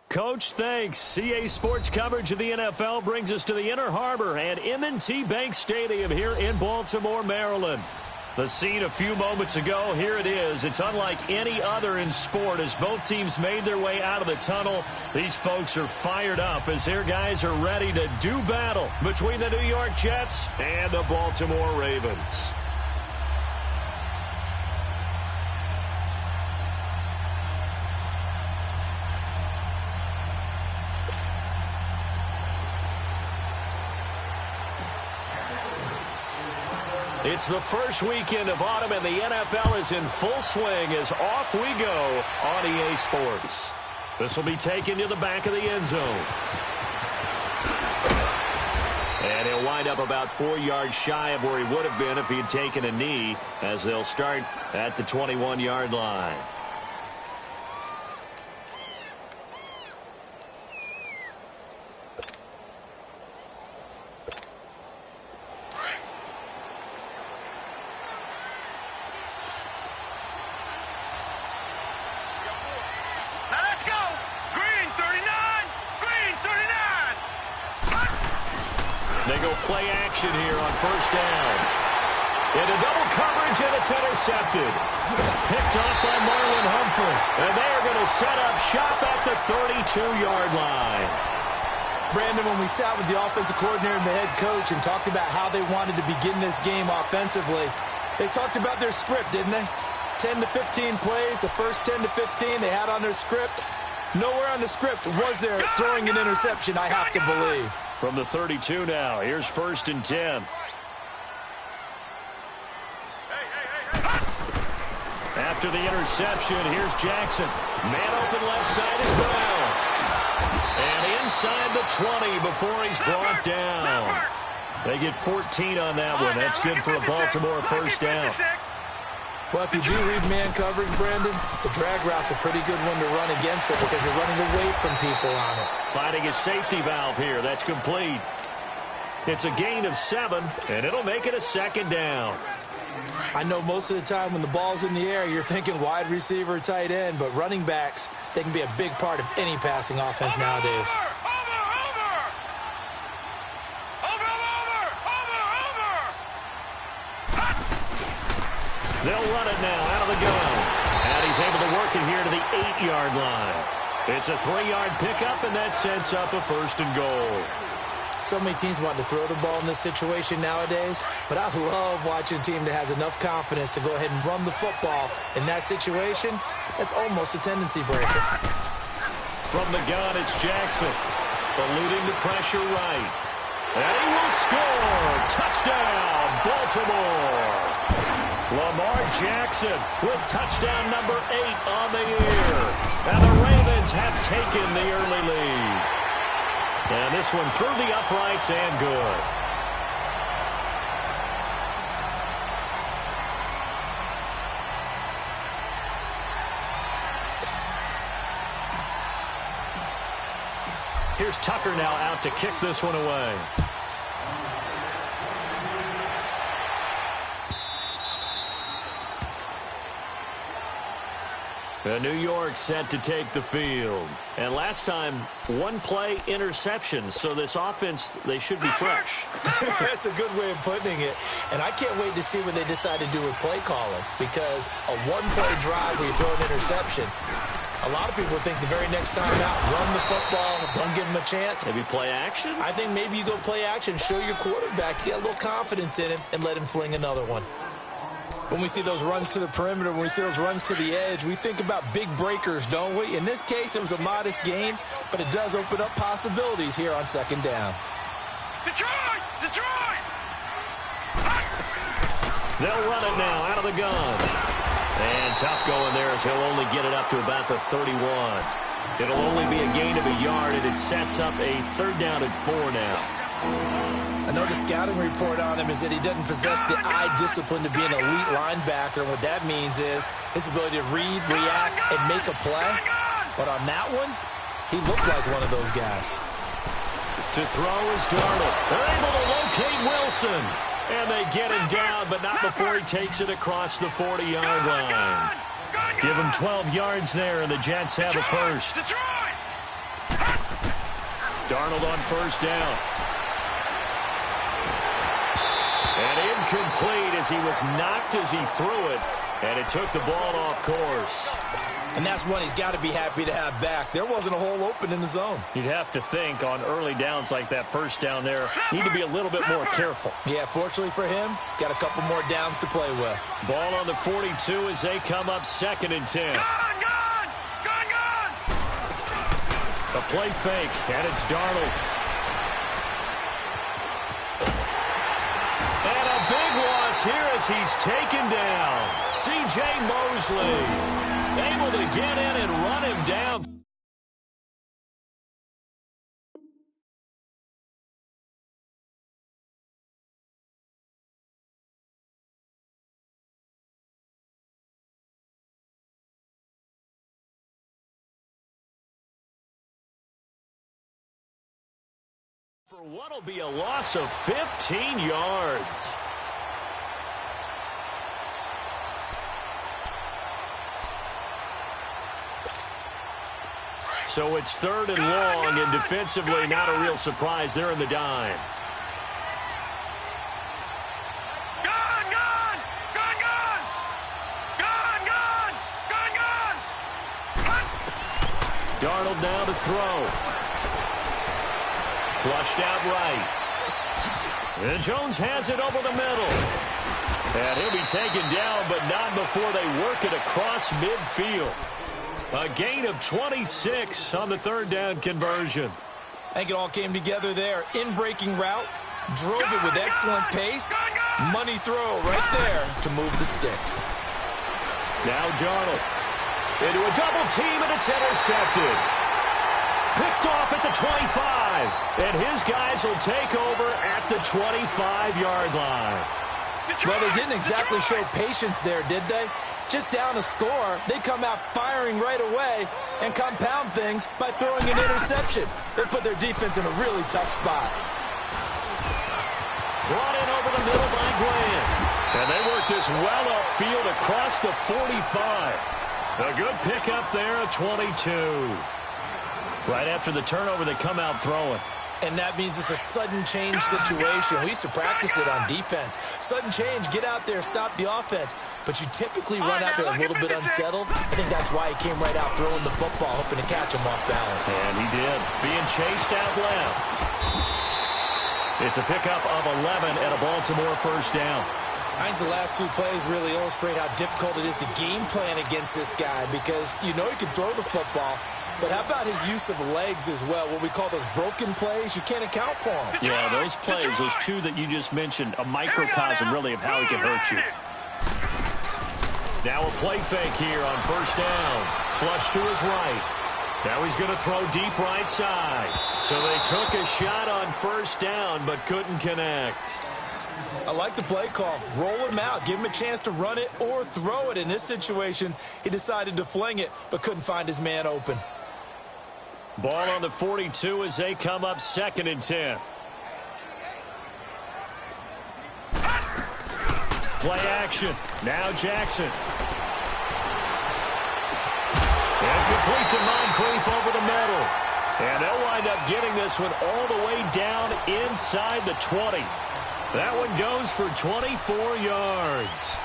Coach, thanks. CA Sports coverage of the NFL brings us to the Inner Harbor and M&T Bank Stadium here in Baltimore, Maryland. The scene a few moments ago, here it is. It's unlike any other in sport as both teams made their way out of the tunnel. These folks are fired up as their guys are ready to do battle between the New York Jets and the Baltimore Ravens. It's the first weekend of autumn, and the NFL is in full swing as off we go on EA Sports. This will be taken to the back of the end zone. And he'll wind up about 4 yards shy of where he would have been if he had taken a knee, as they'll start at the 21-yard line. They go play action here on first down. Into double coverage, and it's intercepted. Picked off by Marlon Humphrey. And they are going to set up shop at the 32-yard line. Brandon, when we sat with the offensive coordinator and the head coach and talked about how they wanted to begin this game offensively, they talked about their script, didn't they? 10 to 15 plays, the first 10 to 15 they had on their script. Nowhere on the script was there throwing an interception, I have to believe. From the 32 now, here's 1st and 10. After the interception, here's Jackson. Man open left side is Brown. And inside the 20 before he's brought down. They get 14 on that one. That's good for a Baltimore first down. Well, if you do read man coverage, Brandon, the drag route's a pretty good one to run against it because you're running away from people on it. Finding a safety valve here. That's complete. It's a gain of 7, and it'll make it a 2nd down. I know most of the time when the ball's in the air, you're thinking wide receiver, tight end, but running backs, they can be a big part of any passing offense nowadays. They'll run it now out of the gun. And he's able to work it here to the 8-yard line. It's a 3-yard pickup, and that sets up a 1st and goal. So many teams want to throw the ball in this situation nowadays, but I love watching a team that has enough confidence to go ahead and run the football. In that situation, that's almost a tendency breaker. From the gun, it's Jackson. Eluding the pressure right. And he will score. Touchdown, Baltimore. Lamar Jackson with touchdown number 8 on the year. And the Ravens have taken the early lead. And this one through the uprights and good. Here's Tucker now out to kick this one away. New York set to take the field. And last time, 1-play interception. So this offense, they should be fresh. That's a good way of putting it. And I can't wait to see what they decide to do with play calling. Because a 1-play drive where you throw an interception, a lot of people think the very next time out, run the football, don't give them a chance. Maybe play action? I think maybe you go play action, show your quarterback, get a little confidence in him, and let him fling another one. When we see those runs to the perimeter, when we see those runs to the edge, we think about big breakers, don't we? In this case, it was a modest gain, but it does open up possibilities here on 2nd down. Detroit! Detroit! They'll run it now out of the gun. And tough going there as he'll only get it up to about the 31. It'll only be a gain of a yard, and it sets up a 3rd down and 4 now. I know the scouting report on him is that he doesn't possess the eye discipline to be an elite linebacker. And what that means is his ability to read, react, and make a play. But on that one, he looked like one of those guys. To throw is Darnold. They're able to locate Wilson. And they get him down, but not before he takes it across the 40-yard line. Give him 12 yards there, and the Jets have a first. Darnold on first down. And incomplete as he was knocked as he threw it, and it took the ball off course. And that's one he's got to be happy to have back. There wasn't a hole open in the zone. You'd have to think on early downs like that first down there, need to be a little bit more careful. Yeah, fortunately for him, got a couple more downs to play with. Ball on the 42 as they come up 2nd and 10. Gone! A play fake, and it's Darnold. And a big loss here as he's taken down. C.J. Mosley able to get in and run him down. For what will be a loss of 15 yards. So it's 3rd and long, and defensively not a real surprise. They're in the dime. Darnold now to throw. Flushed out right. And Jones has it over the middle. And he'll be taken down, but not before they work it across midfield. A gain of 26 on the 3rd down conversion. I think it all came together there. In-breaking route, drove it with excellent pace. Money throw right there to move the sticks. Now Darnold into a double team, and it's intercepted. Picked off at the 25. And his guys will take over at the 25-yard line. Well, they didn't exactly show patience there, did they? Just down a score, they come out firing right away and compound things by throwing an interception. They put their defense in a really tough spot. Brought in over the middle by Graham. And they work this well upfield across the 45. A good pickup there at 22. Right after the turnover, they come out throwing. And that means it's a sudden change situation. We used to practice it on defense. Sudden change, get out there, stop the offense. But you typically run out there a little bit unsettled. I think that's why he came right out throwing the football, hoping to catch him off balance. And he did. Being chased out left. It's a pickup of 11 and a Baltimore first down. I think the last 2 plays really illustrate how difficult it is to game plan against this guy because you know he can throw the football. But how about his use of legs as well? What we call those broken plays, you can't account for them. Yeah, those plays, those 2 that you just mentioned, a microcosm really of how he can hurt you. Now a play fake here on first down. Flush to his right. Now he's going to throw deep right side. So they took a shot on first down but couldn't connect. I like the play call. Roll him out. Give him a chance to run it or throw it. In this situation, he decided to fling it but couldn't find his man open. Ball on the 42 as they come up 2nd and 10. Play action. Now Jackson. And complete to Moncrief over the middle. And they'll wind up getting this one all the way down inside the 20. That one goes for 24 yards.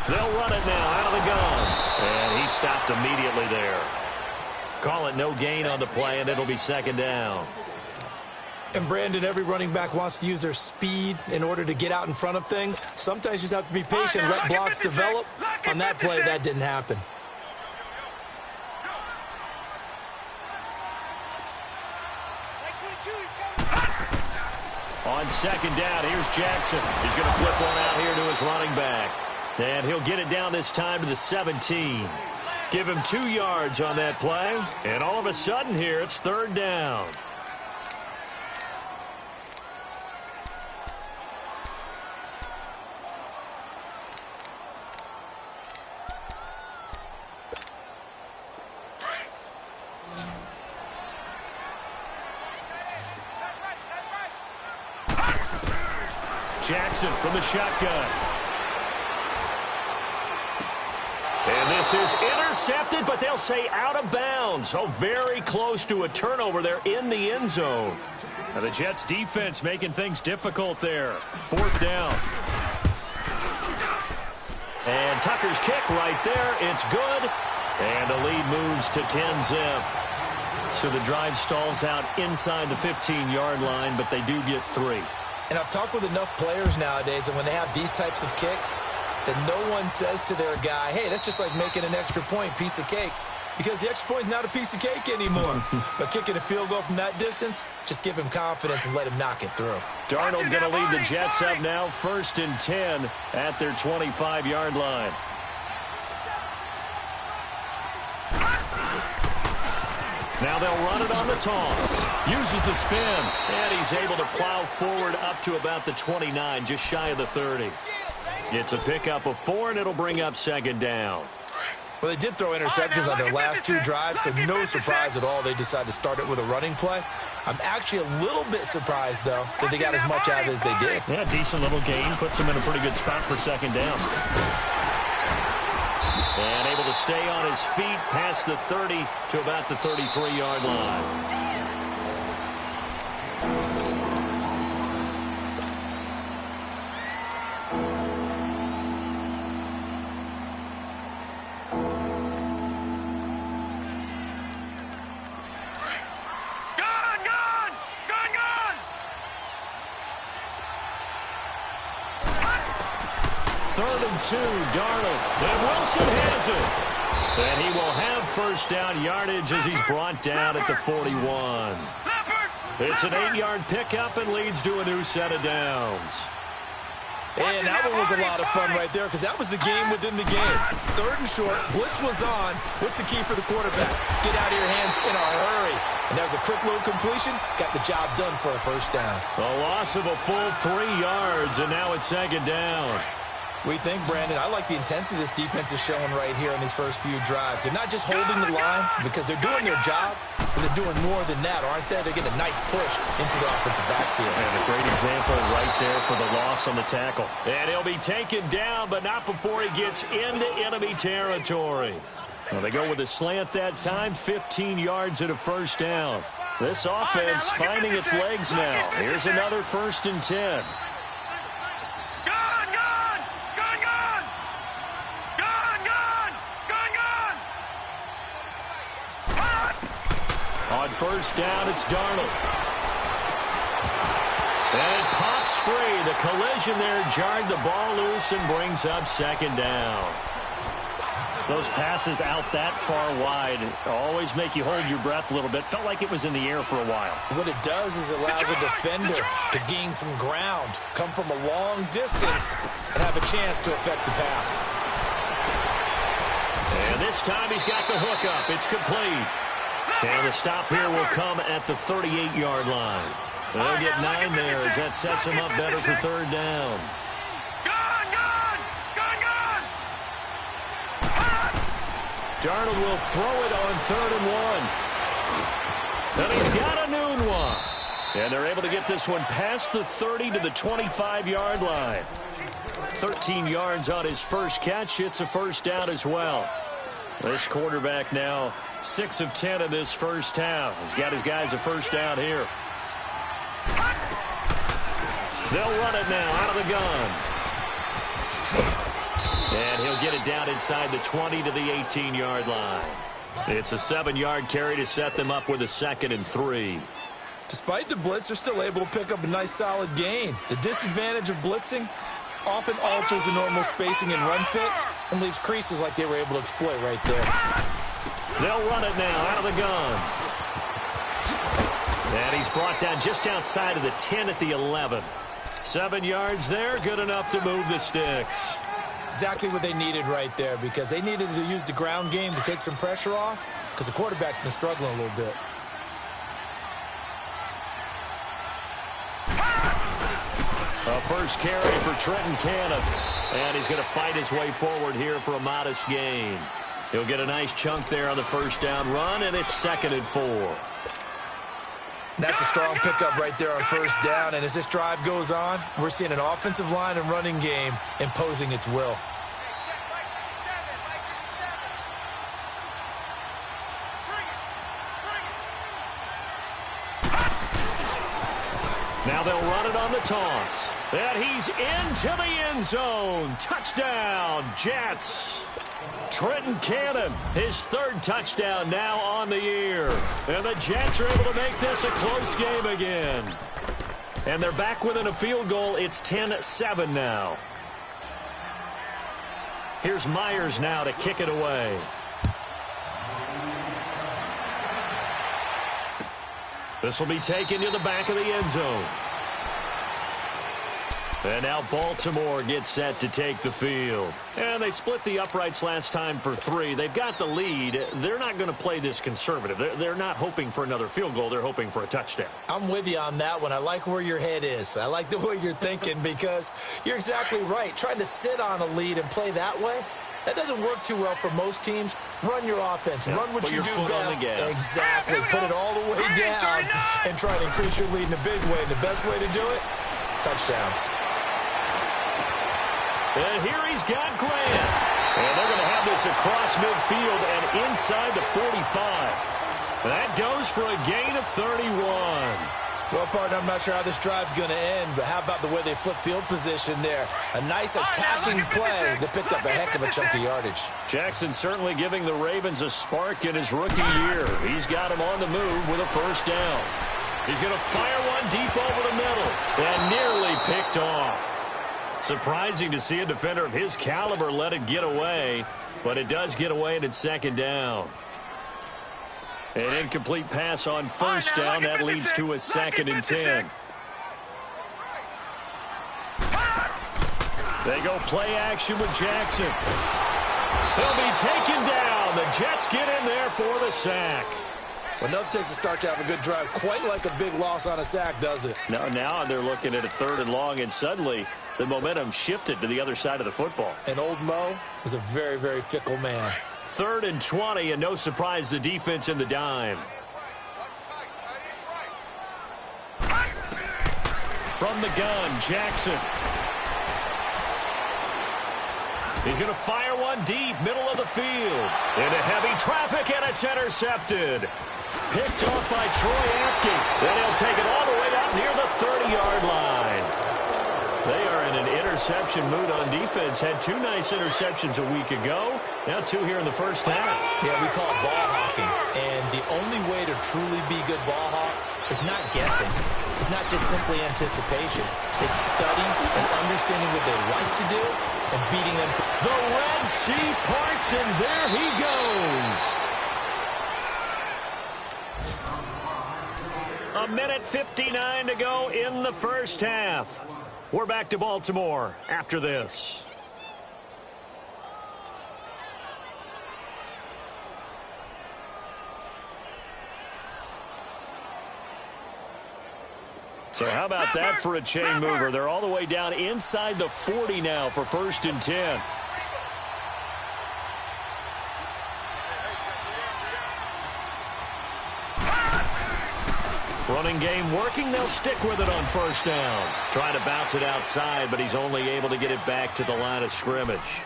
They'll run it now out of the gun. And he stopped immediately there. Call it no gain on the play, and it'll be 2nd down. And, Brandon, every running back wants to use their speed in order to get out in front of things. Sometimes you just have to be patient, let blocks develop. On that play, that didn't happen. On 2nd down, here's Jackson. He's going to flip one out here to his running back. And he'll get it down this time to the 17. Give him 2 yards on that play. And all of a sudden here, it's 3rd down. Jackson from the shotgun. And this is intercepted, but they'll say out of bounds. Oh, very close to a turnover there in the end zone. Now the Jets defense making things difficult there. 4th down. And Tucker's kick right there. It's good. And the lead moves to 10-zip. So the drive stalls out inside the 15-yard line, but they do get 3. And I've talked with enough players nowadays, and when they have these types of kicks, that no one says to their guy, hey, that's just like making an extra point, piece of cake. Because the extra point is not a piece of cake anymore. But kicking a field goal from that distance, just give him confidence and let him knock it through. Darnold going to lead the Jets up now, 1st and 10 at their 25-yard line. Now they'll run it on the toss. Uses the spin. And he's able to plow forward up to about the 29, just shy of the 30. It's a pickup of 4, and it'll bring up 2nd down. Well, they did throw interceptions on their last 2 drives, so no surprise at all they decided to start it with a running play. I'm actually a little bit surprised, though, that they got as much out of it as they did. Yeah, decent little gain. Puts them in a pretty good spot for 2nd down. And able to stay on his feet past the 30 to about the 33-yard line. Darnold, and Wilson has it. And he will have 1st down yardage as he's brought down at the 41. It's an 8-yard pickup and leads to a new set of downs. And that one was a lot of fun right there because that was the game within the game. 3rd and short, blitz was on. What's the key for the quarterback? Get out of your hands in a hurry. And that was a quick little completion. Got the job done for a 1st down. A loss of a full 3 yards, and now it's 2nd down. We think, Brandon, I like the intensity this defense is showing right here in these first few drives. They're not just holding the line because they're doing their job, but they're doing more than that, aren't they? They're getting a nice push into the offensive backfield. And a great example right there for the loss on the tackle. And he'll be taken down, but not before he gets into enemy territory. Well, they go with a slant that time, 15 yards and a 1st down. This offense finding its legs now. Here's another 1st and 10. On 1st down, it's Darnold. And it pops free. The collision there jarred the ball loose and brings up 2nd down. Those passes out that far wide always make you hold your breath a little bit. Felt like it was in the air for a while. What it does is it allows a defender to gain some ground, come from a long distance, and have a chance to affect the pass. And this time he's got the hook up. It's complete. And the stop here will come at the 38-yard line. They'll get 9 there as that sets him up better for 3rd down. Darnold will throw it on 3rd and 1. And he's got a noon one. And they're able to get this one past the 30 to the 25-yard line. 13 yards on his first catch. It's a 1st down as well. This quarterback now 6 of 10 in this 1st half. He's got his guys a 1st down here. They'll run it now out of the gun. And he'll get it down inside the 20 to the 18-yard line. It's a 7-yard carry to set them up with a 2nd and 3. Despite the blitz, they're still able to pick up a nice solid gain. The disadvantage of blitzing often alters the normal spacing and run fits and leaves creases like they were able to exploit right there. They'll run it now out of the gun. And he's brought down just outside of the 10 at the 11. 7 yards there, good enough to move the sticks. Exactly what they needed right there because they needed to use the ground game to take some pressure off because the quarterback's been struggling a little bit. A first carry for Trenton Cannon. And he's going to fight his way forward here for a modest gain. He'll get a nice chunk there on the 1st down run, and it's 2nd and 4. That's a strong pickup right there on first down. And as this drive goes on, we're seeing an offensive line and running game imposing its will. Now they'll run it on the toss. And he's into the end zone. Touchdown, Jets. Trenton Cannon, his third touchdown now on the year. And the Jets are able to make this a close game again. And they're back within a field goal. It's 10-7 now. Here's Myers now to kick it away. This will be taken to the back of the end zone. And now Baltimore gets set to take the field. And they split the uprights last time for 3. They've got the lead. They're not going to play this conservative. They're not hoping for another field goal. They're hoping for a touchdown. I'm with you on that one. I like where your head is. I like the way you're thinking because you're exactly right. Trying to sit on a lead and play that way, that doesn't work too well for most teams. Run your offense. Run what you do best. Exactly. Put it all the way down and try to increase your lead in a big way. And the best way to do it, touchdowns. And here he's got Grant. And they're going to have this across midfield and inside the 45. That goes for a gain of 31. Well, partner, I'm not sure how this drive's going to end, but how about the way they flip field position there? A nice attacking play that picked up a heck of a chunk of yardage. Jackson certainly giving the Ravens a spark in his rookie year. He's got him on the move with a first down. He's going to fire one deep over the middle and nearly picked off. Surprising to see a defender of his caliber let it get away, but it does get away and it's second down. An incomplete pass on first down. That leads to a 2nd and 10. They go play action with Jackson. He'll be taken down. The Jets get in there for the sack. Well, nothing takes a start to have a good drive quite like a big loss on a sack, does it? No, now they're looking at a 3rd and long, and suddenly the momentum shifted to the other side of the football. And old Mo is a very, very fickle man. 3rd and 20, and no surprise, the defense in the dime. From the gun, Jackson. He's going to fire one deep, middle of the field. Into heavy traffic, and it's intercepted. Picked off by Troy Apke. Then he'll take it all the way out near the 30-yard line. They are in an interception mood on defense. Had 2 nice interceptions a week ago. Now 2 here in the first half. Yeah, we call it ball hawking. And the only way to truly be good ball hawks is not guessing. It's not just simply anticipation. It's studying and understanding what they like to do and beating them to the Red Sea parts, and there he goes. A minute 59 to go in the first half. We're back to Baltimore after this. So how about that for a chain mover? They're all the way down inside the 40 now for 1st and 10. Running game working. They'll stick with it on first down. Trying to bounce it outside, but he's only able to get it back to the line of scrimmage.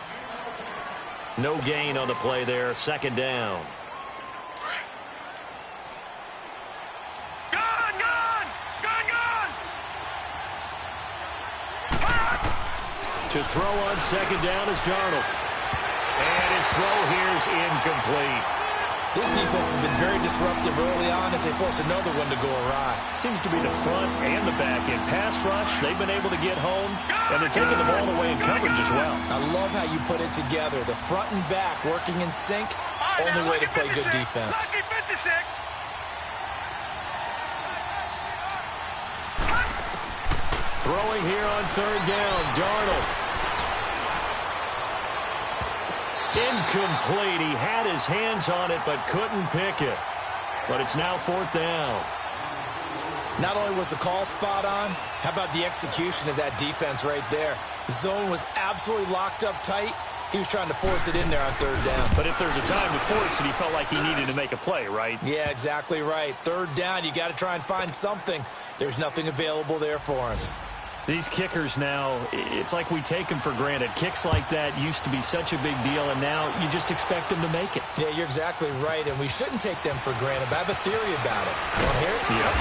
No gain on the play there. 2nd down. To throw on 2nd down is Darnold. And his throw here is incomplete. This defense has been very disruptive early on as they force another one to go awry. Seems to be the front and the back end. Pass rush, they've been able to get home, and they're taking the ball away in coverage as well. I love how you put it together. The front and back working in sync, only way to play good defense. Throwing here on 3rd down, Darnold. Incomplete. He had his hands on it but couldn't pick it. But it's now 4th down. Not only was the call spot on, how about the execution of that defense right there? The zone was absolutely locked up tight, He was trying to force it in there on third down. But if there's a time to force it, he felt like he needed to make a play, right? Yeah, exactly right. Third down, you got to try and find something. There's nothing available there for him. These kickers now, it's like we take them for granted. Kicks like that used to be such a big deal, and now you just expect them to make it. Yeah, you're exactly right, and we shouldn't take them for granted, but I have a theory about it. You want to hear it? Yep.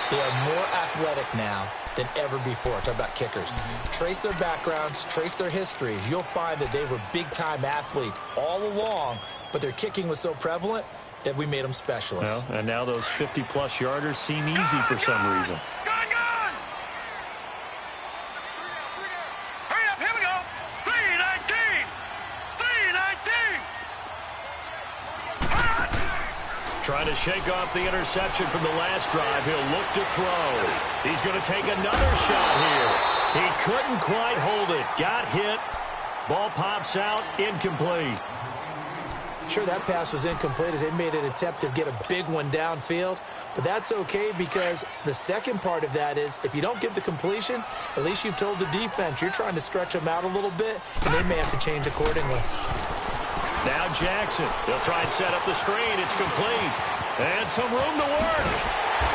They are more athletic now than ever before. Talk about kickers. Trace their backgrounds, trace their histories. You'll find that they were big-time athletes all along, but their kicking was so prevalent that we made them specialists. Well, and now those 50-plus yarders seem easy for some reason. Gone, gone! Hurry up, here we go! 3:19! 3:19! Trying to shake off the interception from the last drive. He'll look to throw. He's going to take another shot here. He couldn't quite hold it. Got hit. Ball pops out. Incomplete. Sure, that pass was incomplete as they made an attempt to get a big one downfield, but that's okay because the second part of that is if you don't get the completion, at least you've told the defense you're trying to stretch them out a little bit, and they may have to change accordingly. Now Jackson. They'll try and set up the screen. It's complete. And some room to work.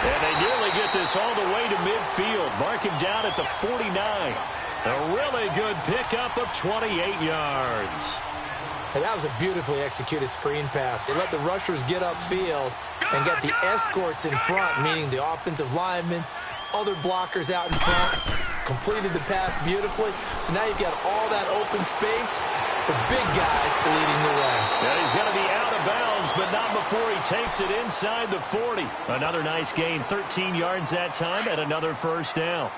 And they nearly get this all the way to midfield. Mark him down at the 49. A really good pickup of 28 yards. And that was a beautifully executed screen pass. They let the rushers get upfield and get the escorts in front, meaning the offensive linemen, other blockers out in front, completed the pass beautifully. So now you've got all that open space with big guys leading the way. Yeah, he's going to be out of bounds, but not before he takes it inside the 40. Another nice gain, 13 yards that time, and another first down.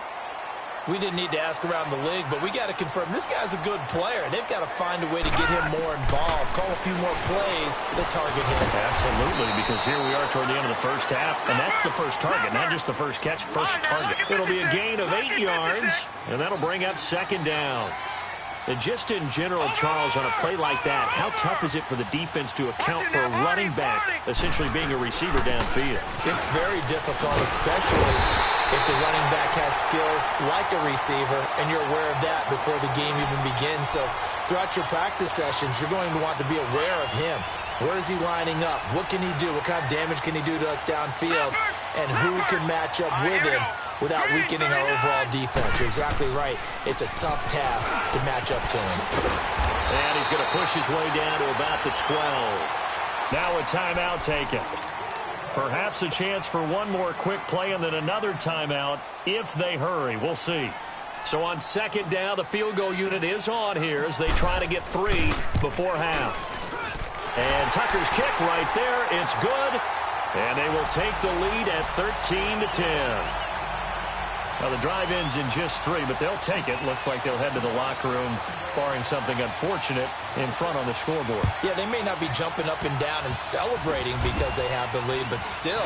We didn't need to ask around the league, but we got to confirm this guy's a good player. They've got to find a way to get him more involved, call a few more plays that target him. Absolutely, because here we are toward the end of the first half, and that's the first target, not just the first catch, first target. It'll be a gain of 8 yards, and that'll bring up second down. And just in general, Charles, on a play like that, how tough is it for the defense to account for a running back essentially being a receiver downfield? It's very difficult, especially if the running back has skills like a receiver, and you're aware of that before the game even begins. So throughout your practice sessions, you're going to want to be aware of him. Where is he lining up? What can he do? What kind of damage can he do to us downfield? And who can match up with him without weakening our overall defense? You're exactly right. It's a tough task to match up to him. And he's going to push his way down to about the 12. Now a timeout taken. Perhaps a chance for one more quick play and then another timeout if they hurry. We'll see. So on second down, the field goal unit is on here as they try to get 3 before half. And Tucker's kick right there. It's good. And they will take the lead at 13-10. Now, the drive ends in just 3, but they'll take it. Looks like they'll head to the locker room, barring something unfortunate, in front on the scoreboard. Yeah, they may not be jumping up and down and celebrating because they have the lead, but still,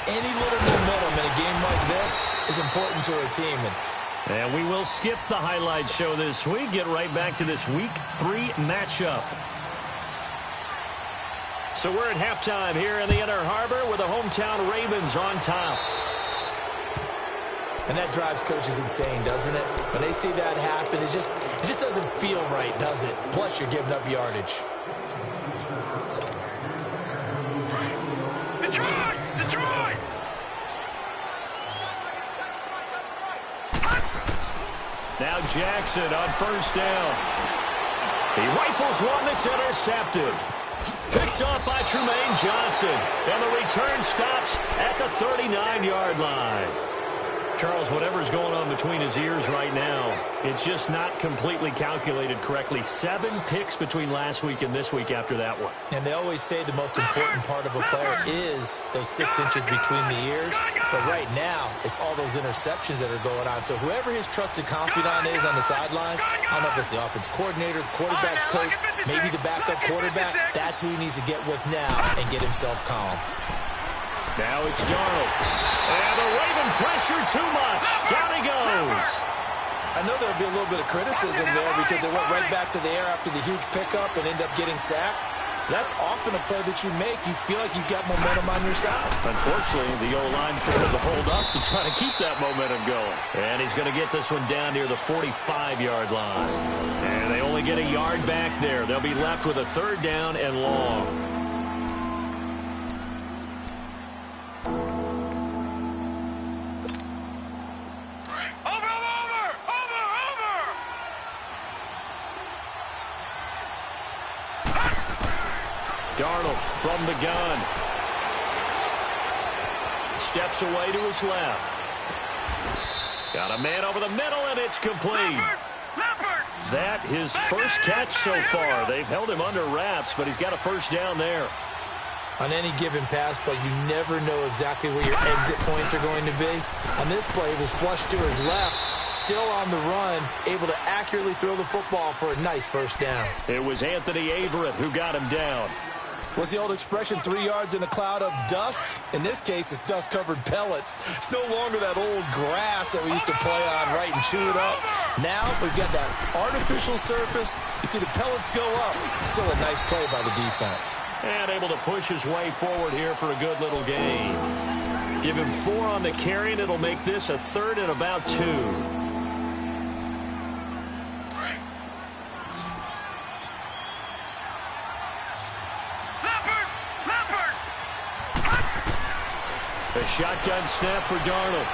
any little momentum in a game like this is important to a team. And we will skip the highlight show this week, get right back to this Week 3 matchup. So we're at halftime here in the Inner Harbor with the hometown Ravens on top. And that drives coaches insane, doesn't it? When they see that happen, it just doesn't feel right, does it? Plus, you're giving up yardage. Detroit! Detroit! Now Jackson on first down. He rifles one that's intercepted. Picked off by Trumaine Johnson. And the return stops at the 39-yard line. Charles, whatever's going on between his ears right now, it's just not completely calculated correctly. 7 picks between last week and this week after that one. And they always say the most important part of a player is those 6 inches between the ears. But right now, it's all those interceptions that are going on. So whoever his trusted confidant is on the sidelines, I don't know if it's the offense coordinator, the quarterback's coach, maybe the backup quarterback, that's who he needs to get with now and get himself calm. Now it's Darnold. And the Raven pressure too much. Down he goes. I know there'll be a little bit of criticism there because they went right back to the air after the huge pickup and ended up getting sacked. That's often a play that you make. You feel like you've got momentum on your side. Unfortunately, the O-line failed to hold up to try to keep that momentum going. And he's going to get this one down near the 45-yard line. And they only get a yard back there. They'll be left with a third down and long. Darnold from the gun. Steps away to his left. Got a man over the middle, and it's complete. That his first catch so far. They've held him under wraps, but he's got a first down there. On any given pass play, you never know exactly where your exit points are going to be. On this play, he was flushed to his left, still on the run, able to accurately throw the football for a nice first down. It was Anthony Averett who got him down. What's the old expression, 3 yards in a cloud of dust? In this case, it's dust-covered pellets. It's no longer that old grass that we used to play on, right, and chew it up. Now we've got that artificial surface. You see the pellets go up. Still a nice play by the defense. And able to push his way forward here for a good little gain. Give him 4 on the carry, and it'll make this a third and about 2. A shotgun snap for Darnold.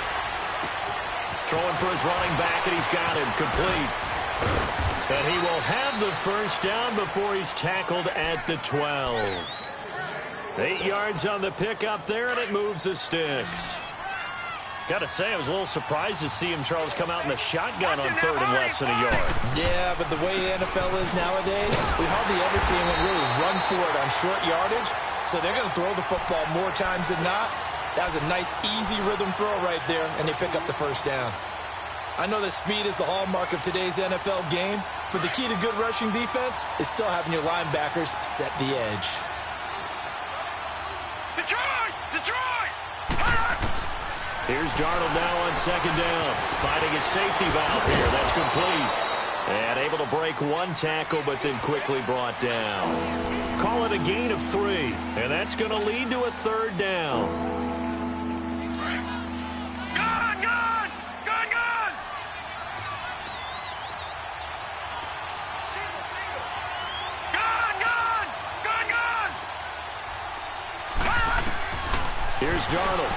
Throwing for his running back, and he's got him complete. And he will have the first down before he's tackled at the 12. 8 yards on the pickup there, and it moves the sticks. Got to say, I was a little surprised to see him, Charles, come out in the shotgun on third and less than a yard. Yeah, but the way the NFL is nowadays, we hardly ever see anyone really run for it on short yardage. So they're going to throw the football more times than not. That was a nice, easy rhythm throw right there, and they pick up the first down. I know that speed is the hallmark of today's NFL game, but the key to good rushing defense is still having your linebackers set the edge. Detroit! Detroit! Here's Darnold now on second down. Finding his safety valve here. That's complete. And able to break one tackle, but then quickly brought down. Call it a gain of 3, and that's going to lead to a third down. Here's Darnold.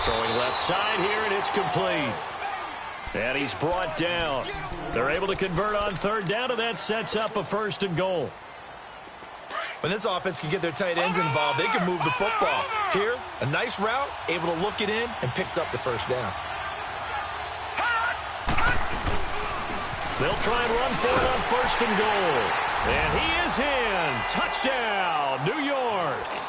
Throwing left side here, and it's complete. And he's brought down. They're able to convert on third down, and that sets up a first and goal. When this offense can get their tight ends involved, they can move the football. Here, a nice route, able to look it in, and picks up the first down. They'll try and run for it on first and goal. And he is in. Touchdown, New York.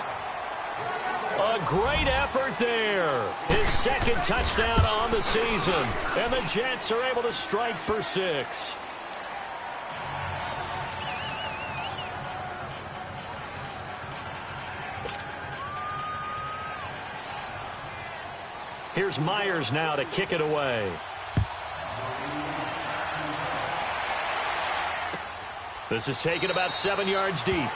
A great effort there. His second touchdown on the season. And the Jets are able to strike for 6. Here's Myers now to kick it away. This is taken about 7 yards deep.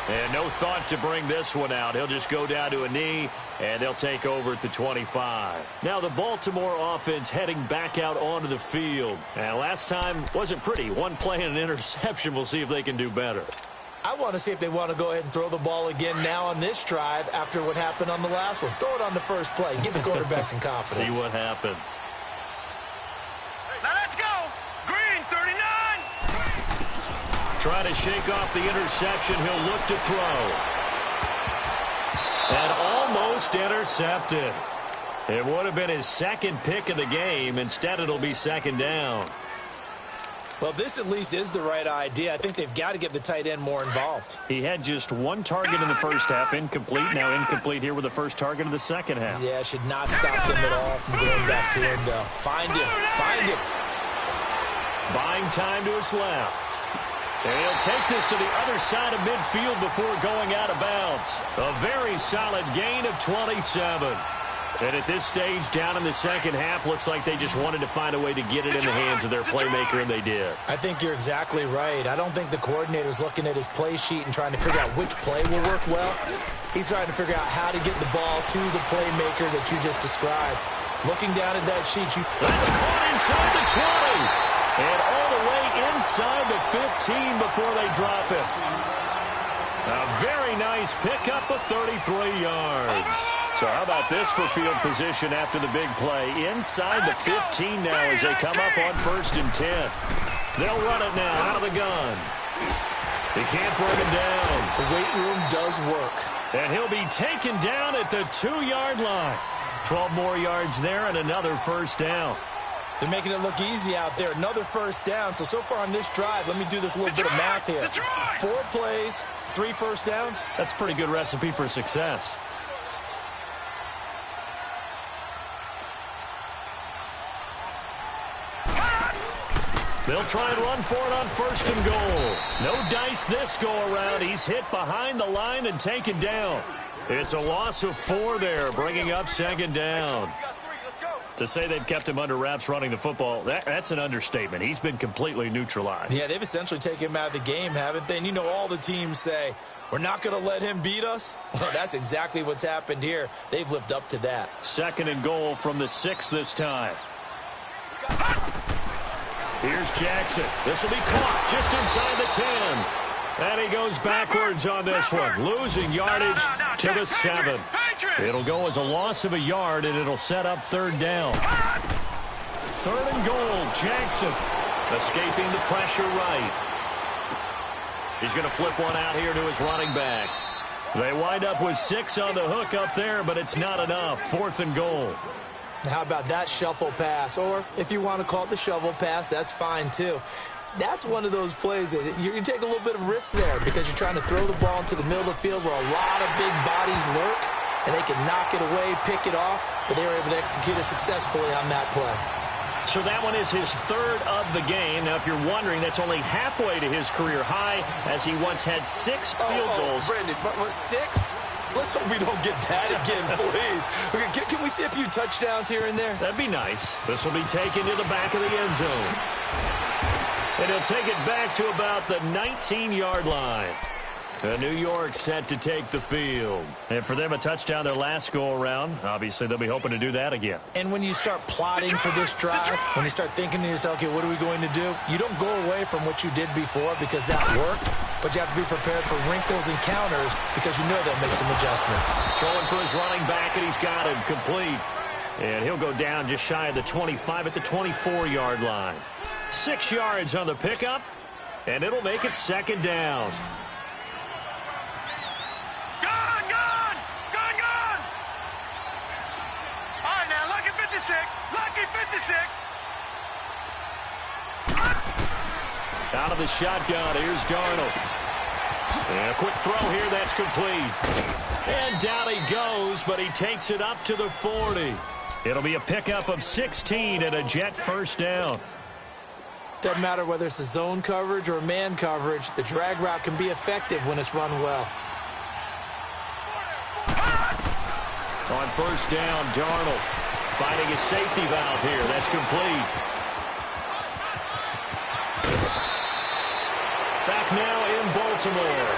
And no thought to bring this one out. He'll just go down to a knee, and they'll take over at the 25. Now the Baltimore offense heading back out onto the field. And last time wasn't pretty. One play and an interception. We'll see if they can do better. I want to see if they want to go ahead and throw the ball again now on this drive after what happened on the last one. Throw it on the first play. Give the quarterback some confidence. See what happens. Now let's go. Green, 39. Trying to shake off the interception. He'll look to throw. And almost intercepted. It would have been his second pick of the game. Instead, it'll be second down. Well, this at least is the right idea. I think they've got to get the tight end more involved. He had just one target in the first half. Incomplete. Now incomplete here with the first target of the second half. Yeah, should not stop them at all from going back to him, though. Find him. Find him. Buying time to his left. And he'll take this to the other side of midfield before going out of bounds. A very solid gain of 27. And at this stage, down in the second half, looks like they just wanted to find a way to get it in the hands of their playmaker, and they did. I think you're exactly right. I don't think the coordinator's looking at his play sheet and trying to figure out which play will work well. He's trying to figure out how to get the ball to the playmaker that you just described. Looking down at that sheet, that's caught inside the 20. And all the way inside the 15 before they drop it. A very nice pickup of 33 yards. So how about this for field position after the big play? Inside the 15 now as they come up on 1st and 10. They'll run it now out of the gun. They can't bring him down. The weight room does work. And he'll be taken down at the 2-yard line. 12 more yards there and another first down. They're making it look easy out there. Another first down. So far on this drive, let me do this little bit of math here. 4 plays, 3 first downs. That's a pretty good recipe for success. They'll try and run for it on 1st and goal. No dice this go-around. He's hit behind the line and taken down. It's a loss of 4 there, bringing up 2nd down. To say they've kept him under wraps running the football, that's an understatement. He's been completely neutralized. Yeah, they've essentially taken him out of the game, haven't they? And you know all the teams say, we're not going to let him beat us. Well, that's exactly what's happened here. They've lived up to that. 2nd and goal from the 6 this time. Here's Jackson. This will be caught just inside the 10. And he goes backwards on this one, losing yardage to the 7. It'll go as a loss of a yard, and it'll set up 3rd down. 3rd and goal, Jackson escaping the pressure right. He's going to flip one out here to his running back. They wind up with 6 on the hook up there, but it's not enough. 4th and goal. How about that shuffle pass? Or if you want to call it the shovel pass, that's fine too. That's one of those plays that you take a little bit of risk there because you're trying to throw the ball into the middle of the field where a lot of big bodies lurk, and they can knock it away, pick it off, but they were able to execute it successfully on that play. So that one is his 3rd of the game. Now, if you're wondering, that's only halfway to his career high as he once had 6 field goals. Brandon, but 6? Let's hope we don't get that again, please. Okay, can we see a few touchdowns here and there? That'd be nice. This will be taken to the back of the end zone. And he'll take it back to about the 19-yard line. New York set to take the field. And for them, a touchdown their last go-around. Obviously, they'll be hoping to do that again. And when you start plotting for this drive, when you start thinking to yourself, okay, what are we going to do? You don't go away from what you did before because that worked, but you have to be prepared for wrinkles and counters because you know they'll make some adjustments. Throwing for his running back, and he's got him complete. And he'll go down just shy of the 25 at the 24-yard line. 6 yards on the pickup, and it'll make it 2nd down. Lucky 56. Out of the shotgun, here's Darnold. And a quick throw here, that's complete. And down he goes, but he takes it up to the 40. It'll be a pickup of 16 and a Jet 1st down. Doesn't matter whether it's a zone coverage or man coverage, the drag route can be effective when it's run well. On 1st down, Darnold finding a safety valve here. That's complete. Back now in Baltimore.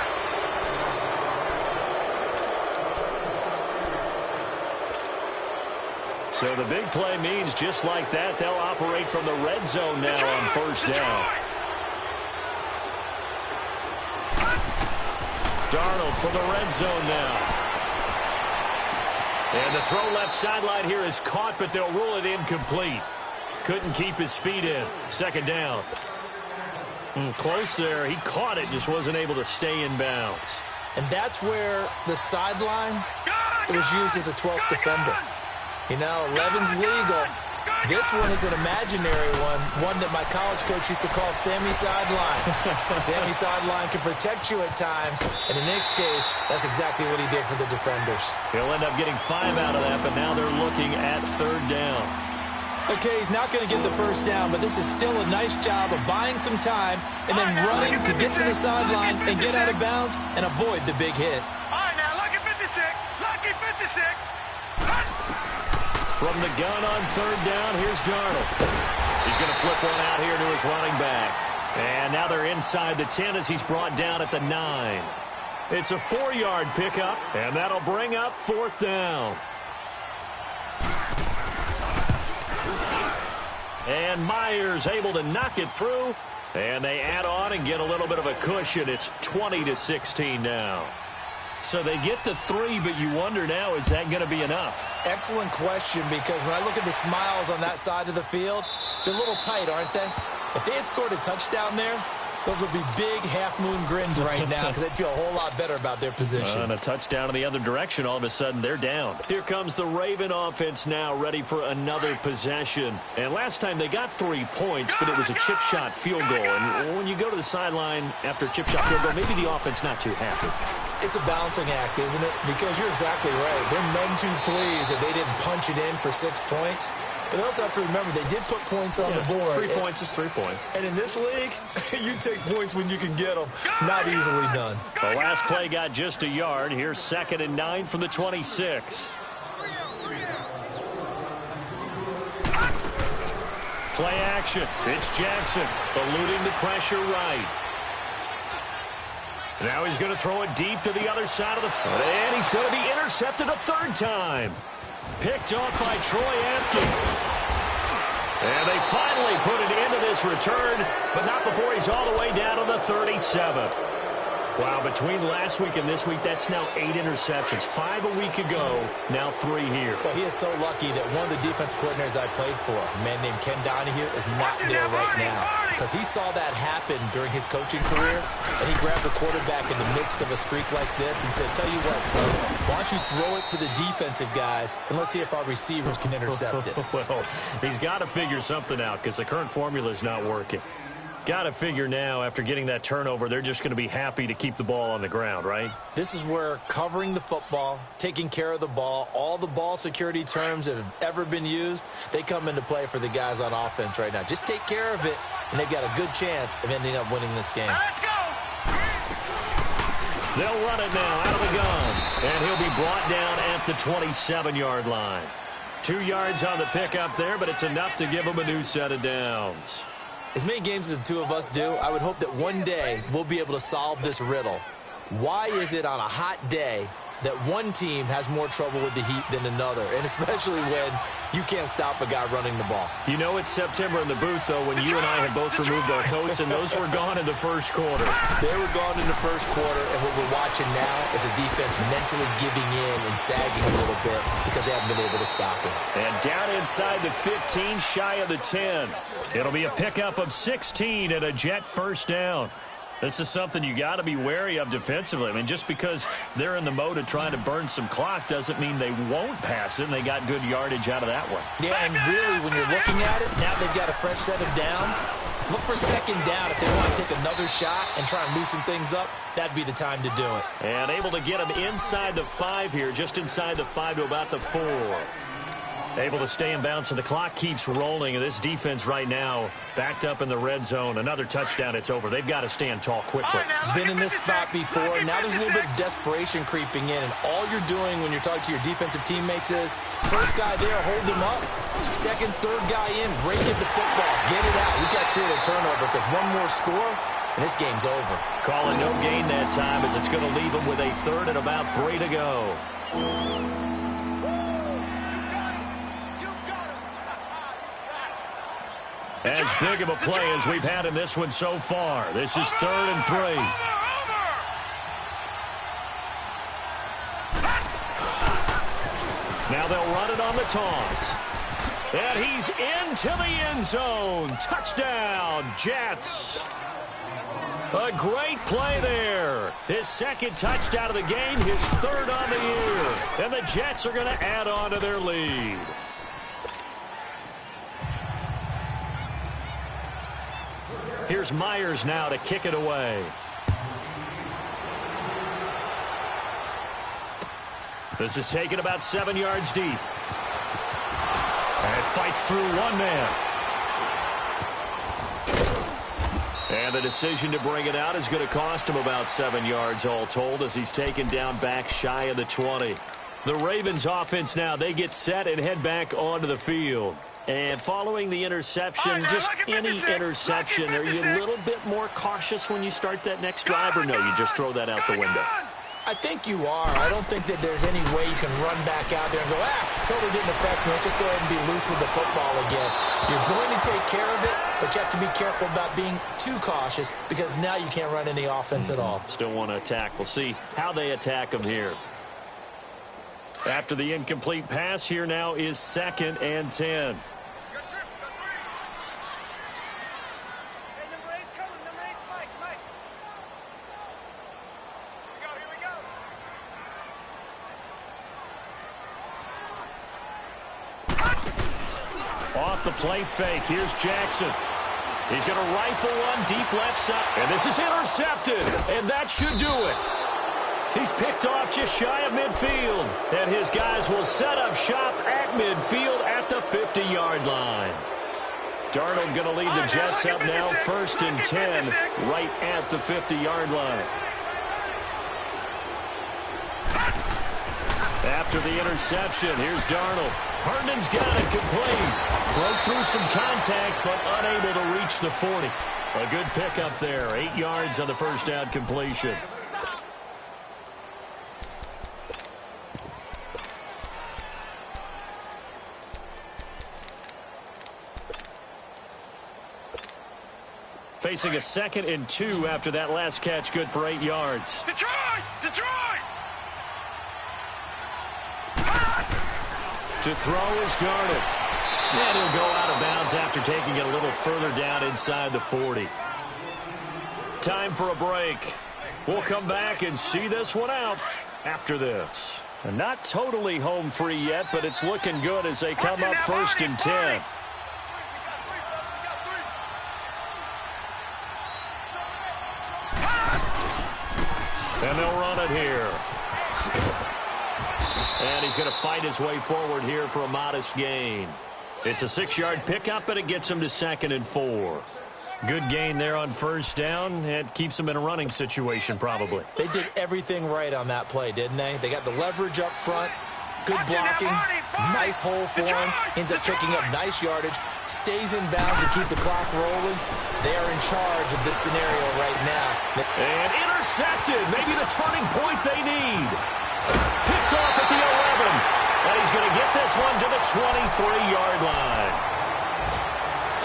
So the big play means just like that, they'll operate from the red zone now on 1st down. Darnold for the red zone now. And the throw left sideline here is caught, but they'll rule it incomplete. Couldn't keep his feet in. 2nd down. Close there. He caught it, just wasn't able to stay in bounds. And that's where the sideline, it was used as a 12th defender. You know, 11's legal. This one is an imaginary one that my college coach used to call Sammy Sideline. Sammy Sideline can protect you at times, and in this case, that's exactly what he did for the defenders. He'll end up getting 5 out of that, but now they're looking at 3rd down. Okay, he's not going to get the 1st down, but this is still a nice job of buying some time and then running to get to the sideline and get out of bounds and avoid the big hit. All right, now, lucky 56. Lucky 56. From the gun on third down, here's Darnold. He's going to flip one out here to his running back. And now they're inside the 10 as he's brought down at the 9. It's a 4-yard pickup, and that'll bring up fourth down. And Myers able to knock it through. And they add on and get a little bit of a cushion. It's 20-16 now. So they get to 3, but you wonder now, is that going to be enough? Excellent question, because when I look at the smiles on that side of the field, they're a little tight, aren't they? If they had scored a touchdown there, those would be big half-moon grins right now because they'd feel a whole lot better about their position. And a touchdown in the other direction, all of a sudden they're down. Here comes the Raven offense now, ready for another possession. And last time they got 3 points, but it was a chip shot field goal. And when you go to the sideline after a chip shot field goal, maybe the offense not too happy. It's a balancing act, isn't it? Because you're exactly right. They're none too pleased that they didn't punch it in for 6 points. But they also have to remember they did put points on the board. 3 points is 3 points. And in this league, you take points when you can get them. Not easily done. The last play got just a yard. Here's 2nd and 9 from the 26. Play action. It's Jackson eluding the pressure right. Now he's going to throw it deep to the other side of the... And he's going to be intercepted a 3rd time. Picked off by Troy Apke. And they finally put it into this return, but not before he's all the way down to the 37. Wow, between last week and this week, that's now 8 interceptions. 5 a week ago, now 3 here. Well, he is so lucky that one of the defense coordinators I played for, a man named Ken Donahue, is not there right now. Because he saw that happen during his coaching career, and he grabbed the quarterback in the midst of a streak like this and said, tell you what, son, why don't you throw it to the defensive guys, and let's see if our receivers can intercept it. Well, he's got to figure something out because the current formula is not working. Got to figure now, after getting that turnover, they're just going to be happy to keep the ball on the ground, right? This is where covering the football, taking care of the ball, all the ball security terms that have ever been used, they come into play for the guys on offense right now. Just take care of it, and they've got a good chance of ending up winning this game. Let's go! They'll run it now out of the gun, and he'll be brought down at the 27-yard line. 2 yards on the pickup there, but it's enough to give them a new set of downs. As many games as the two of us do, I would hope that one day we'll be able to solve this riddle. Why is it on a hot day that one team has more trouble with the heat than another, and especially when you can't stop a guy running the ball? You know it's September in the booth, though, when you and I have both removed our coats, and those were gone in the first quarter. They were gone in the first quarter, and what we're watching now is a defense mentally giving in and sagging a little bit because they haven't been able to stop him. And down inside the 15, shy of the 10. It'll be a pickup of 16 and a Jet first down. This is something you got to be wary of defensively. I mean, just because they're in the mode of trying to burn some clock doesn't mean they won't pass it, and they got good yardage out of that one. Yeah, and really, when you're looking at it, now they've got a fresh set of downs. Look for 2nd down if they want to take another shot and try and loosen things up. That'd be the time to do it. And able to get them inside the 5 here, just inside the 5 to about the 4. Able to stay in bounds, so the clock keeps rolling. And this defense right now backed up in the red zone. Another touchdown, it's over. They've got to stand tall quickly. Been in this spot before. Now there's a little bit of desperation creeping in. And all you're doing when you're talking to your defensive teammates is, first guy there, hold him up. 2nd, 3rd guy in, break it the football. Get it out. We've got to create a turnover because one more score, and this game's over. Calling no gain that time as it's going to leave them with a 3rd and about 3 to go. As big of a play as we've had in this one so far. This is 3rd and 3. Now they'll run it on the toss. And he's into the end zone. Touchdown, Jets. A great play there. His 2nd touchdown of the game, his 3rd on the year. And the Jets are going to add on to their lead. Here's Myers now to kick it away. This is taken about 7 yards deep. And it fights through one man. And the decision to bring it out is going to cost him about 7 yards all told as he's taken down back shy of the 20. The Ravens offense now, they get set and head back onto the field. And following the interception, just any interception, are you a little bit more cautious when you start that next drive, or no, you just throw that out the window? I think you are. I don't think that there's any way you can run back out there and go, totally didn't affect me. Let's just go ahead and be loose with the football again. You're going to take care of it, but you have to be careful about being too cautious because now you can't run any offense at all. Still want to attack. We'll see how they attack them here. After the incomplete pass, here now is 2nd and 10. Off the play fake, here's Jackson. He's going to rifle one deep left side. And this is intercepted, and that should do it. He's picked off just shy of midfield, and his guys will set up shop at midfield at the 50-yard line. Darnold going to lead the Jets up now, 1st and 10, right at the 50-yard line. After the interception, here's Darnold. Herndon's got it complete. Broke through some contact, but unable to reach the 40. A good pickup there, 8 yards on the first down completion. Facing a 2nd and 2 after that last catch, good for 8 yards. Detroit! Detroit! To throw is Darnold. And he'll go out of bounds after taking it a little further down inside the 40. Time for a break. We'll come back and see this one out after this. And not totally home free yet, but it's looking good as they come up 1st and 10. And they'll run it here. And he's going to fight his way forward here for a modest gain. It's a 6-yard pickup, but it gets him to 2nd and 4. Good gain there on 1st down. It keeps them in a running situation probably. They did everything right on that play, didn't they? They got the leverage up front, good blocking, nice hole for him, ends up picking up nice yardage, stays in bounds to keep the clock rolling. They are in charge of this scenario right now. And intercepted, maybe the turning point they need. Picked off at the 11. And he's going to get this one to the 23-yard line.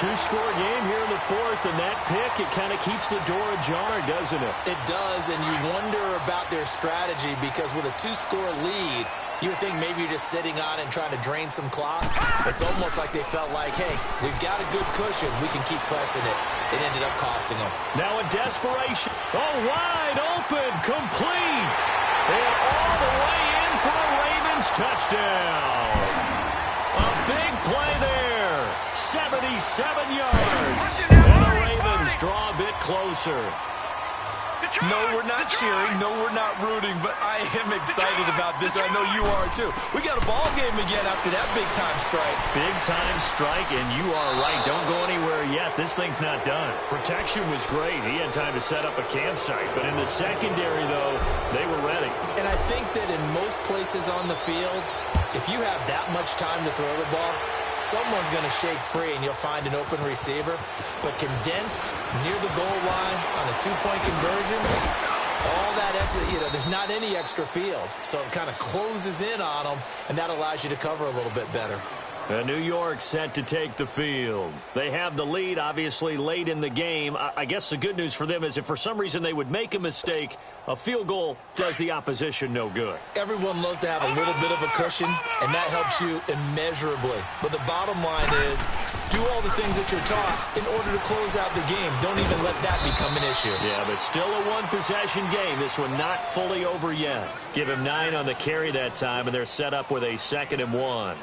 2-score game here in the 4th, and that pick, it kind of keeps the door ajar, doesn't it? It does, and you wonder about their strategy because with a 2-score lead, you would think maybe you're just sitting on and trying to drain some clock. It's almost like they felt like, hey, we've got a good cushion. We can keep pressing it. It ended up costing them. Now in desperation. Oh, wide open, complete. And all the way in for a Ravens touchdown. A big play there. 77 yards. And the Ravens draw a bit closer. No, we're not cheering. No, we're not rooting, but I am excited about this. I know you are, too. We got a ball game again after that big-time strike. Big-time strike, and you are right. Don't go anywhere yet. This thing's not done. Protection was great. He had time to set up a campsite, but in the secondary, though, they were ready. And I think that in most places on the field, if you have that much time to throw the ball, someone's going to shake free and you'll find an open receiver. But condensed near the goal line on a 2-point conversion, all that extra, there's not any extra field. So it kind of closes in on them, and that allows you to cover a little bit better. New York set to take the field. They have the lead, obviously, late in the game. I guess the good news for them is if for some reason they would make a mistake, a field goal does the opposition no good. Everyone loves to have a little bit of a cushion, and that helps you immeasurably. But the bottom line is, do all the things that you're taught in order to close out the game. Don't even let that become an issue. Yeah, but still a one-possession game. This one not fully over yet. Give him 9 on the carry that time, and they're set up with a 2nd and 1.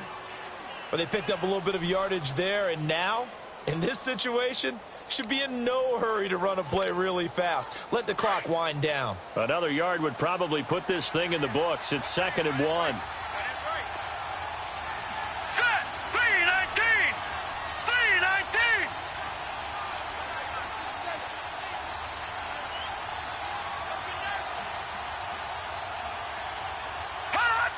But they picked up a little bit of yardage there, and now, in this situation, should be in no hurry to run a play really fast. Let the clock wind down. Another yard would probably put this thing in the books. It's 2nd and 1. Set! 319! 319! Hot!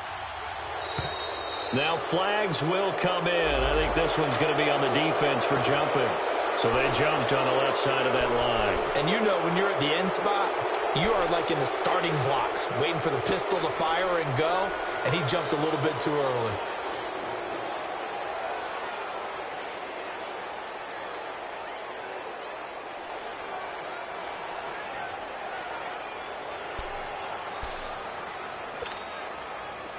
Now flags will come in. I think this one's going to be on the defense for jumping. So they jumped on the left side of that line. And you know when you're at the end spot, you are like in the starting blocks, waiting for the pistol to fire and go, and he jumped a little bit too early.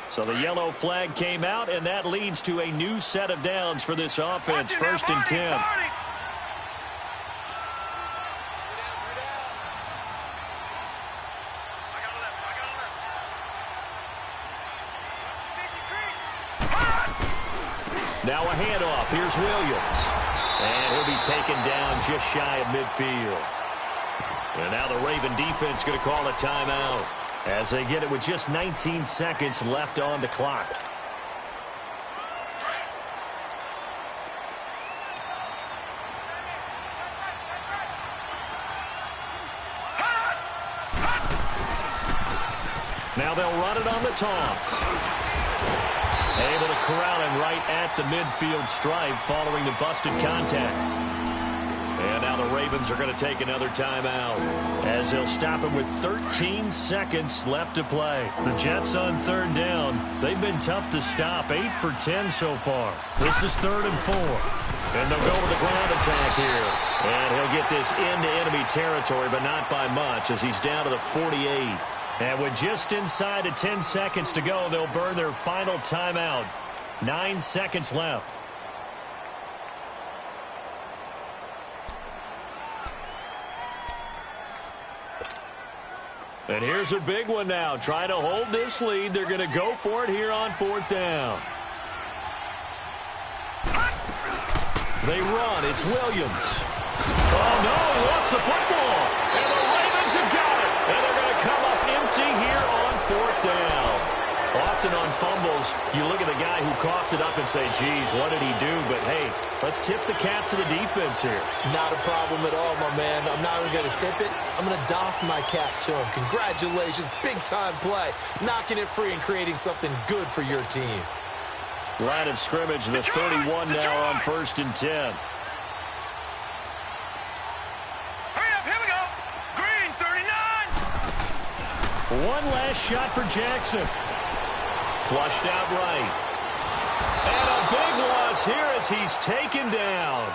So the yellow flag came out, and that leads to a new set of downs for this offense. First and 10. Now a handoff. Here's Williams. And he'll be taken down just shy of midfield. And now the Raven defense going to call a timeout as they get it with just 19 seconds left on the clock. Now they'll run it on the toss. Able to corral him right at the midfield stripe following the busted contact. And now the Ravens are going to take another timeout as they'll stop him with 13 seconds left to play. The Jets on third down. They've been tough to stop. 8 for 10 so far. This is 3rd and 4. And they'll go with the ground attack here. And he'll get this into enemy territory, but not by much as he's down to the 48. And with just inside of 10 seconds to go, they'll burn their final timeout. 9 seconds left. And here's a big one now. Trying to hold this lead. They're going to go for it here on 4th down. They run. It's Williams. Oh, no. Lost the football. And the Ravens have got it. And they're going to come up empty here on 4th down. Often on fumbles, you look at the guy who coughed it up and say, geez, what did he do? But, hey, let's tip the cap to the defense here. Not a problem at all, my man. I'm not even going to tip it. I'm going to doff my cap to him. Congratulations. Big-time play. Knocking it free and creating something good for your team. Line of scrimmage, the 31 now on 1st and 10. Hurry up, here we go. Green, 39. One last shot for Jackson. Flushed out right. And a big loss here as he's taken down.